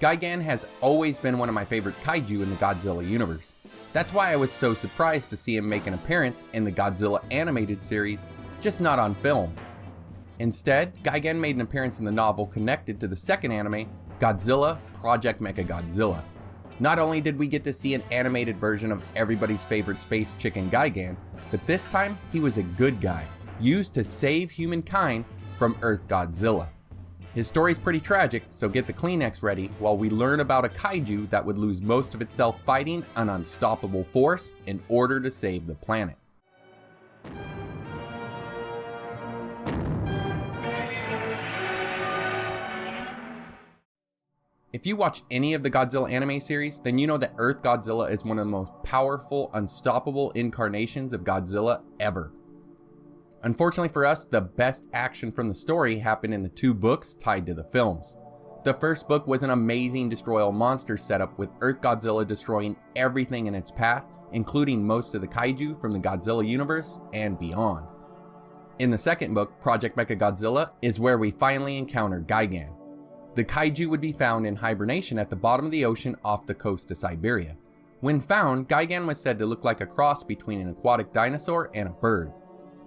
Gigan has always been one of my favorite kaiju in the Godzilla universe. That's why I was so surprised to see him make an appearance in the Godzilla animated series, just not on film. Instead, Gigan made an appearance in the novel connected to the second anime, Godzilla Project Mechagodzilla. Not only did we get to see an animated version of everybody's favorite space chicken Gigan, but this time he was a good guy, used to save humankind from Earth Godzilla. His story's pretty tragic, so get the Kleenex ready while we learn about a kaiju that would lose most of itself fighting an unstoppable force in order to save the planet. If you watch any of the Godzilla anime series, then you know that Earth Godzilla is one of the most powerful, unstoppable incarnations of Godzilla ever. Unfortunately for us, the best action from the story happened in the 2 books tied to the films. The first book was an amazing destroy all monsters setup with Earth Godzilla destroying everything in its path, including most of the kaiju from the Godzilla universe and beyond. In the second book, Project Mechagodzilla, is where we finally encounter Gigan. The kaiju would be found in hibernation at the bottom of the ocean off the coast of Siberia. When found, Gigan was said to look like a cross between an aquatic dinosaur and a bird.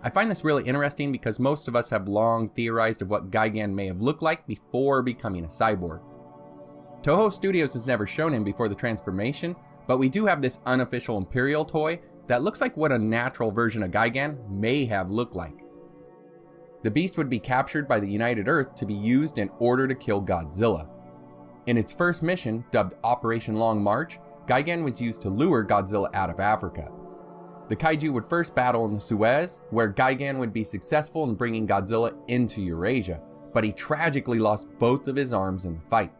I find this really interesting because most of us have long theorized of what Gigan may have looked like before becoming a cyborg. Toho Studios has never shown him before the transformation, but we do have this unofficial Imperial toy that looks like what a natural version of Gigan may have looked like. The beast would be captured by the United Earth to be used in order to kill Godzilla. In its first mission, dubbed Operation Long March, Gigan was used to lure Godzilla out of Africa. The kaiju would first battle in the Suez, where Gigan would be successful in bringing Godzilla into Eurasia, but he tragically lost both of his arms in the fight.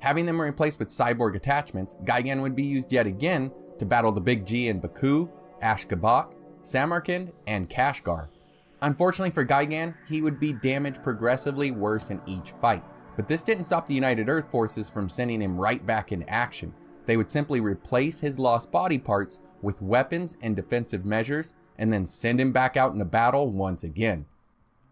Having them replaced with cyborg attachments, Gigan would be used yet again to battle the Big G in Baku, Ashgabat, Samarkand, and Kashgar. Unfortunately for Gigan, he would be damaged progressively worse in each fight, but this didn't stop the United Earth forces from sending him right back into action. They would simply replace his lost body parts with weapons and defensive measures, and then send him back out into battle once again.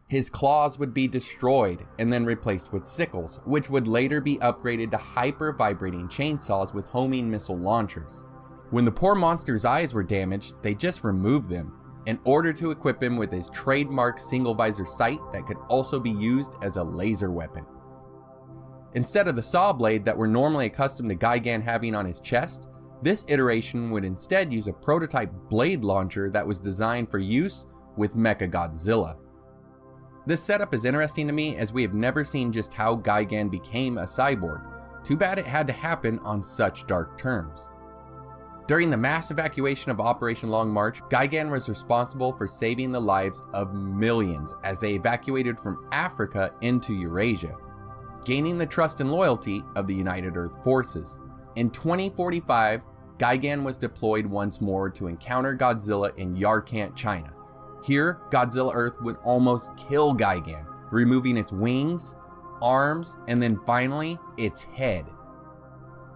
His claws would be destroyed and then replaced with sickles, which would later be upgraded to hyper-vibrating chainsaws with homing missile launchers. When the poor monster's eyes were damaged, they just removed them, in order to equip him with his trademark single visor sight that could also be used as a laser weapon. Instead of the saw blade that we're normally accustomed to Gigan having on his chest, this iteration would instead use a prototype blade launcher that was designed for use with Mechagodzilla. This setup is interesting to me as we have never seen just how Gigan became a cyborg. Too bad it had to happen on such dark terms. During the mass evacuation of Operation Long March, Gigan was responsible for saving the lives of millions as they evacuated from Africa into Eurasia, gaining the trust and loyalty of the United Earth forces. In 2045, Gigan was deployed once more to encounter Godzilla in Yarkant, China. Here, Godzilla Earth would almost kill Gigan, removing its wings, arms, and then finally, its head.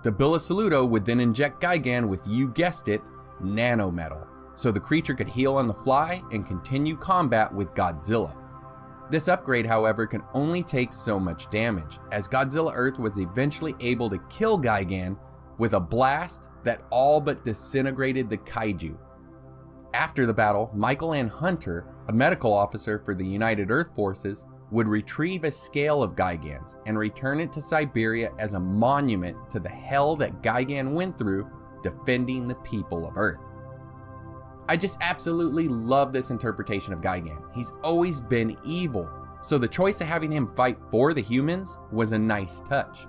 The Billasaluto would then inject Gigan with, you guessed it, nanometal, so the creature could heal on the fly and continue combat with Godzilla. This upgrade, however, can only take so much damage, as Godzilla Earth was eventually able to kill Gigan with a blast that all but disintegrated the kaiju. After the battle, Michael Ann Hunter, a medical officer for the United Earth Forces, would retrieve a scale of Gigan's and return it to Siberia as a monument to the hell that Gigan went through defending the people of Earth. I just absolutely love this interpretation of Gigan. He's always been evil, so the choice of having him fight for the humans was a nice touch.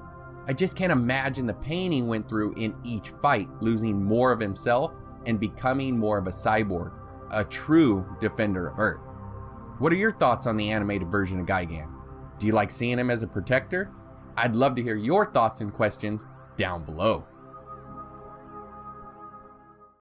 I just can't imagine the pain he went through in each fight, losing more of himself and becoming more of a cyborg, a true defender of Earth. What are your thoughts on the animated version of Gigan? Do you like seeing him as a protector? I'd love to hear your thoughts and questions down below.